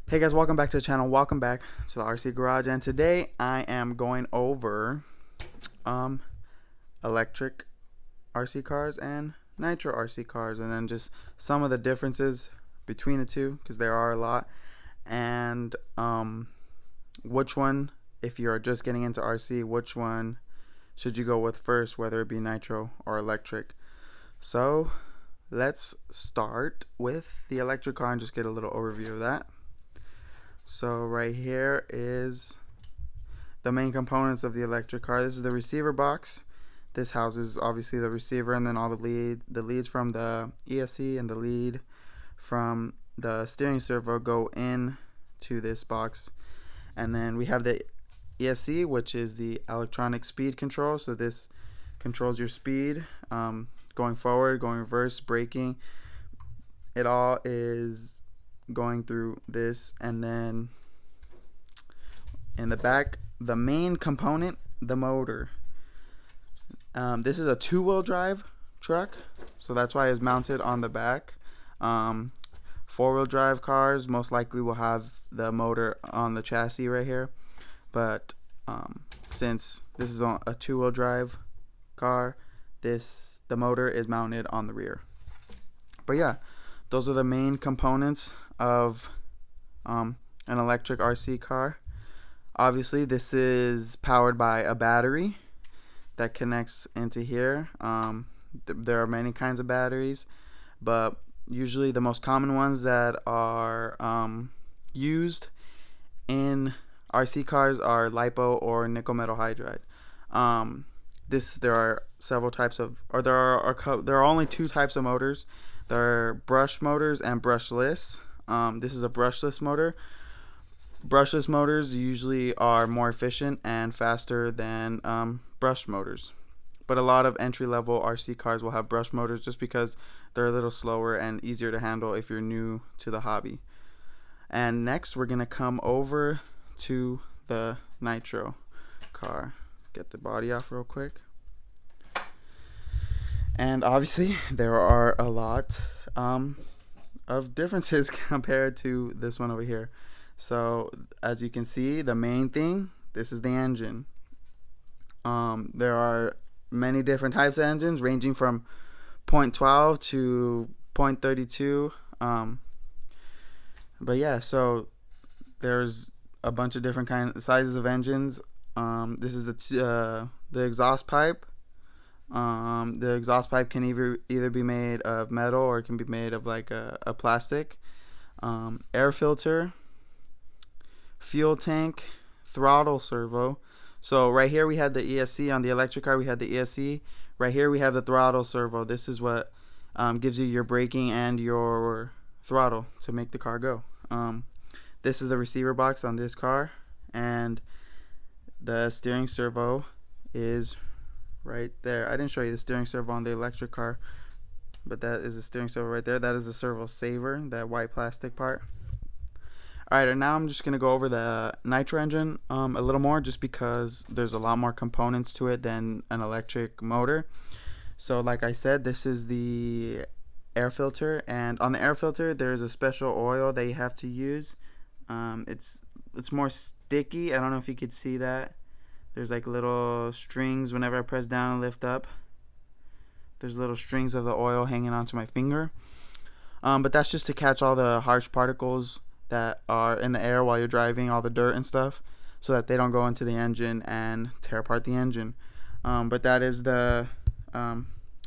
Hey guys, welcome back to the channel. Welcome back to the RC Garage, and today I am going over um electric RC cars and nitro RC cars, and then just some of the differences between the two, because there are a lot, and which one, if you're just getting into RC, which one should you go with first, whether it be nitro or electric. So let's start with the electric car and just get a little overview of that. So right here is the main components of the electric car. This is the receiver box. This houses obviously the receiver, and then all the leads from the ESC and the lead from the steering servo go in to this box. And then we have the ESC, which is the electronic speed control. So this controls your speed, going forward, going reverse, braking. It all is going through this. And then in the back, the main component, the motor. This is a two-wheel drive truck, so that's why it's mounted on the back. Four-wheel drive cars most likely will have the motor on the chassis right here, but since this is a two-wheel drive car, the motor is mounted on the rear. But yeah, those are the main components of an electric RC car. Obviously, this is powered by a battery that connects into here. There are many kinds of batteries, but usually the most common ones that are used in RC cars are LiPo or nickel metal hydride. There are several types of, or there are only two types of motors. There are brush motors and brushless. This is a brushless motor. Brushless motors usually are more efficient and faster than brush motors, but a lot of entry-level RC cars will have brush motors just because they're a little slower and easier to handle if you're new to the hobby. And next we're gonna come over to the nitro car. Get the body off real quick. And obviously there are a lot of differences compared to this one over here. So as you can see, the main thing, this is the engine. There are many different types of engines ranging from 0.12 to 0.32. But yeah, so there's a bunch of different sizes of engines. This is the exhaust pipe. The exhaust pipe can either be made of metal or it can be made of like a plastic. Air filter, fuel tank, throttle servo. So right here we had the ESC. On the electric car we had the ESC. Right here we have the throttle servo. This is what gives you your braking and your throttle to make the car go. This is the receiver box on this car, and the steering servo is right there. I didn't show you the steering servo on the electric car, but that is the steering servo right there. That is the servo saver, that white plastic part. Alright, and now I'm just going to go over the nitro engine a little more, just because there's a lot more components to it than an electric motor. So like I said, this is the air filter, and on the air filter there's a special oil that you have to use. It's more sticky. I don't know if you could see that. There's like little strings whenever I press down and lift up. There's little strings of the oil hanging onto my finger. But that's just to catch all the harsh particles that are in the air while you're driving, all the dirt and stuff, so that they don't go into the engine and tear apart the engine. But that is the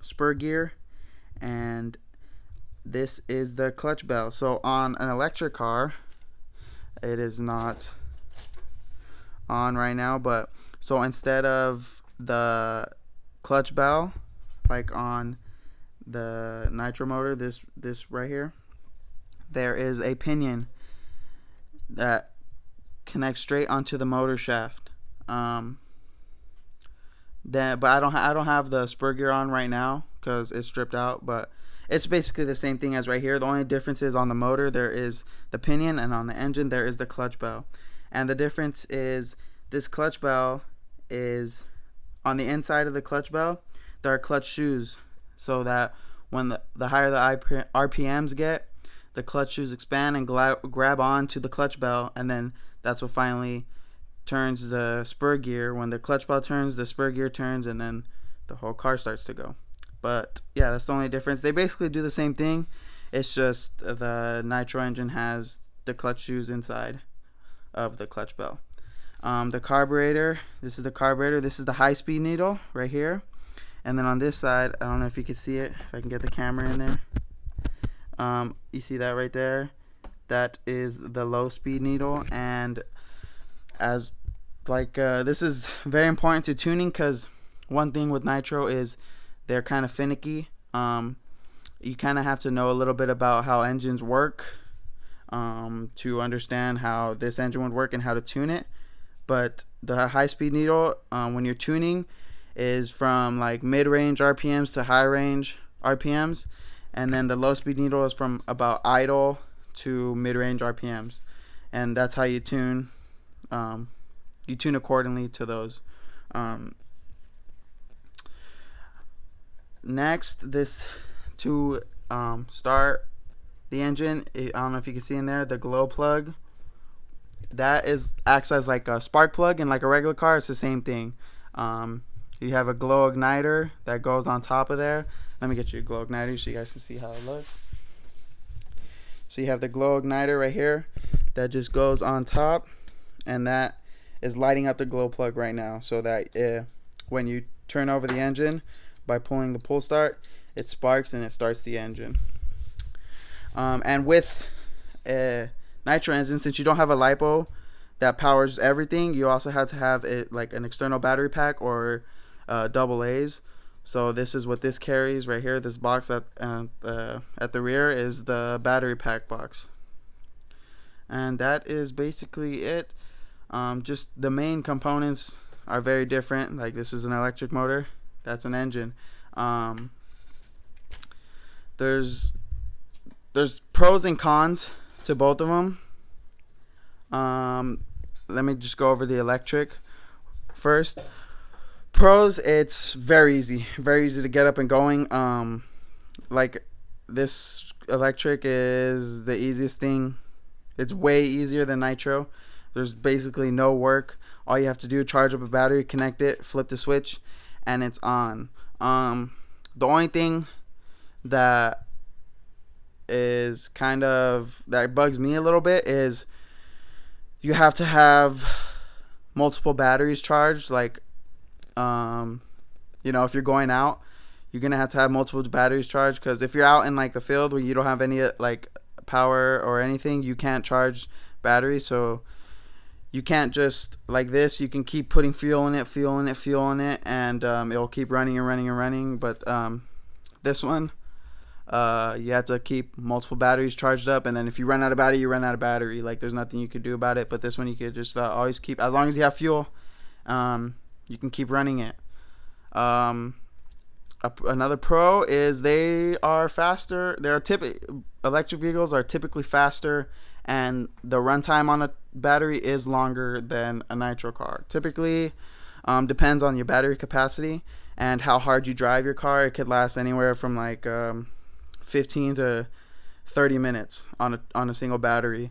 spur gear, and this is the clutch bell. So on an electric car, it is not on right now, but so instead of the clutch bell like on the nitro motor, this right here, there is a pinion that connects straight onto the motor shaft. But I don't have the spur gear on right now because it's stripped out, but it's basically the same thing as right here. The only difference is on the motor there is the pinion, and on the engine there is the clutch bell. And the difference is this clutch bell is on the inside of the clutch bell. There are clutch shoes, so that when the higher the RPMs get, the clutch shoes expand and grab on to the clutch bell, and then that's what finally turns the spur gear. When the clutch bell turns, the spur gear turns, and then the whole car starts to go. But yeah, that's the only difference. They basically do the same thing. It's just the nitro engine has the clutch shoes inside of the clutch bell. The carburetor, this is the carburetor. This is the high-speed needle right here. And then on this side, I don't know if you can see it, if I can get the camera in there. You see that right there? That is the low-speed needle. And as this is very important to tuning, because one thing with nitro is they're kind of finicky. You kind of have to know a little bit about how engines work to understand how this engine would work and how to tune it. But the high-speed needle, when you're tuning, is from like mid-range RPMs to high-range RPMs, and then the low-speed needle is from about idle to mid-range RPMs, and that's how you tune. You tune accordingly to those. Next, this to start the engine, I don't know if you can see in there, the glow plug. That acts as like a spark plug, and like a regular car, it's the same thing. You have a glow igniter that goes on top of there. Let me get you a glow igniter so you guys can see how it looks. So you have the glow igniter right here that just goes on top, and that is lighting up the glow plug right now, so that when you turn over the engine by pulling the pull start, it sparks and it starts the engine. And with nitro engine, since you don't have a LiPo that powers everything, you also have to have it like an external battery pack or double A's. So this is what this carries right here. This box at the rear is the battery pack box, and that is basically it. Just the main components are very different. Like this is an electric motor, that's an engine. There's pros and cons to both of them. Let me just go over the electric first. Pros, it's very easy to get up and going. Like this electric is the easiest thing. It's way easier than nitro. There's basically no work. All you have to do, charge up a battery, connect it, flip the switch, and it's on. The only thing that is that bugs me a little bit is you have to have multiple batteries charged. Like if you're going out, you're gonna have to have multiple batteries charged, because if you're out in like the field where you don't have any like power or anything, you can't charge batteries. So you can't just like this, you can keep putting fuel in it, and it'll keep running and running and running. But this one, you have to keep multiple batteries charged up, and then if you run out of battery, you run out of battery. Like there's nothing you could do about it. But this one, you could just always keep, as long as you have fuel, you can keep running it. Another pro is they are faster. Electric vehicles are typically faster, and the runtime on a battery is longer than a nitro car. Typically, depends on your battery capacity and how hard you drive your car. It could last anywhere from like 15 to 30 minutes on a single battery.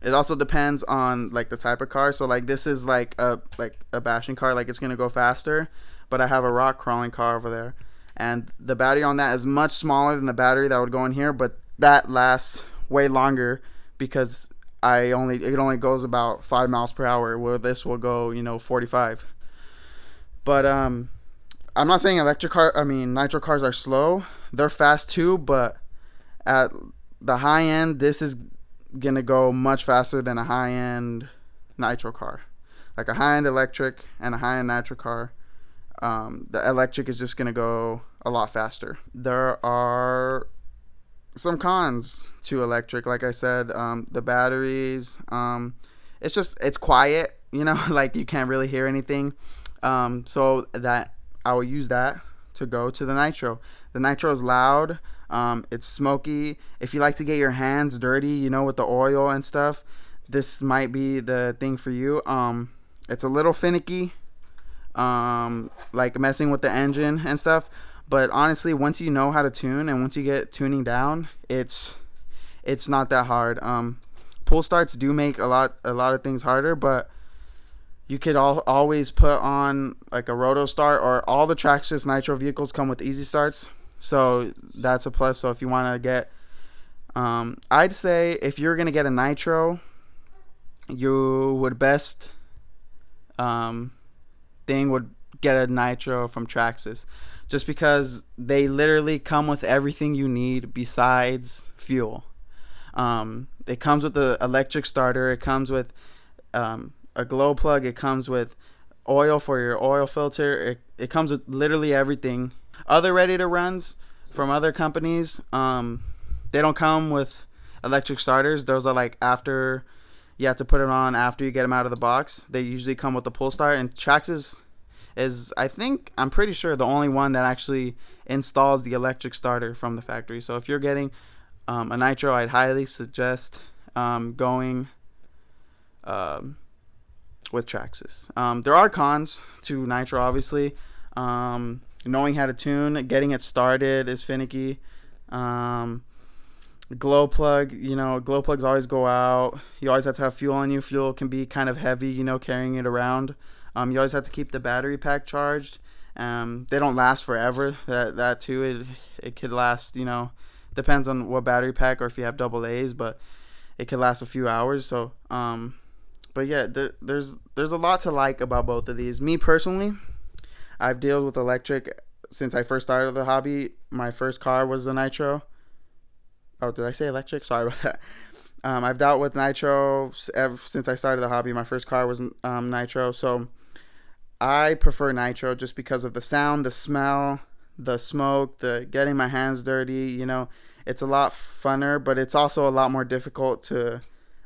It also depends on like the type of car. So like this is like a bashing car, like it's gonna go faster. But I have a rock crawling car over there, and the battery on that is much smaller than the battery that would go in here, but that lasts way longer because it only goes about 5 miles per hour, where this will go 45. But I'm not saying nitro cars are slow. They're fast too, but at the high end, this is gonna go much faster than a high end nitro car. Like a high end electric and a high end nitro car, the electric is just gonna go a lot faster. There are some cons to electric. Like I said, the batteries, it's quiet, like you can't really hear anything. So that I will use that to go to the nitro. The nitro is loud. It's smoky. If you like to get your hands dirty, with the oil and stuff, this might be the thing for you. It's a little finicky, like messing with the engine and stuff, But honestly, once you know how to tune and once you get tuning down, it's not that hard. Pull starts do make a lot of things harder, but you could always put on like a roto start, or all the Traxxas nitro vehicles come with easy starts, so that's a plus. So if you want to get, I'd say if you're gonna get a nitro, you would best thing would get a nitro from Traxxas, just because they literally come with everything you need besides fuel. It comes with the electric starter. It comes with a glow plug. It comes with oil for your oil filter. It comes with literally everything. Other ready to runs from other companies, they don't come with electric starters. Those are like after you have to put it on after you get them out of the box. They usually come with the pull start, and Traxxas is, I'm pretty sure, the only one that actually installs the electric starter from the factory. So if you're getting a nitro, I'd highly suggest going with Traxxas. There are cons to nitro, obviously. Knowing how to tune, getting it started is finicky. Glow plug, glow plugs always go out. You always have to have fuel on you. Fuel can be kind of heavy, carrying it around. You always have to keep the battery pack charged. They don't last forever. That too, it could last, depends on what battery pack or if you have double A's, but it could last a few hours. So, but yeah, there's a lot to like about both of these. Me personally, I've dealt with electric since I first started the hobby. My first car was a nitro. Oh, did I say electric? Sorry about that. I've dealt with nitro ever since I started the hobby. My first car was nitro, so I prefer nitro just because of the sound, the smell, the smoke, the getting my hands dirty. It's a lot funner, but it's also a lot more difficult to,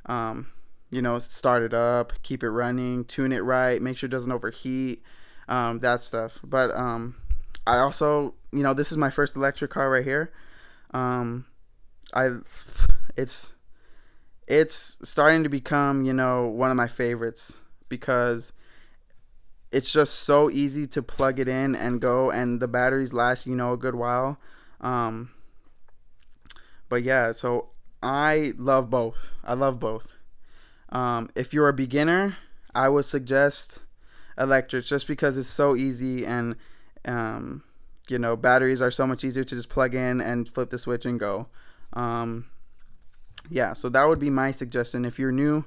start it up, keep it running, tune it right, make sure it doesn't overheat, that stuff. But I also, this is my first electric car right here. It's starting to become, one of my favorites, because it's just so easy to plug it in and go, and the batteries last, a good while. But yeah, so I love both. If you're a beginner, I would suggest electric, just because it's so easy, and batteries are so much easier to just plug in and flip the switch and go. Yeah, so that would be my suggestion. If you're new,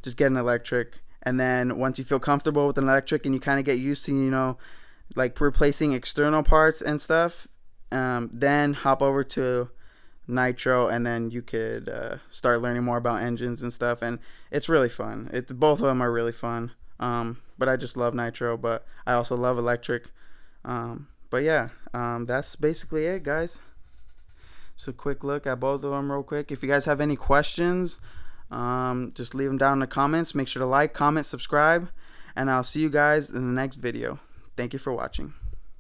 just get an electric, and then once you feel comfortable with an electric and you kind of get used to, like replacing external parts and stuff, then hop over to nitro, and then you could start learning more about engines and stuff, and it's really fun. Both of them are really fun, but I just love nitro, but I also love electric. But yeah, that's basically it, guys. So quick look at both of them real quick. If you guys have any questions, just leave them down in the comments. Make sure to like, comment, subscribe, and I'll see you guys in the next video. Thank you for watching.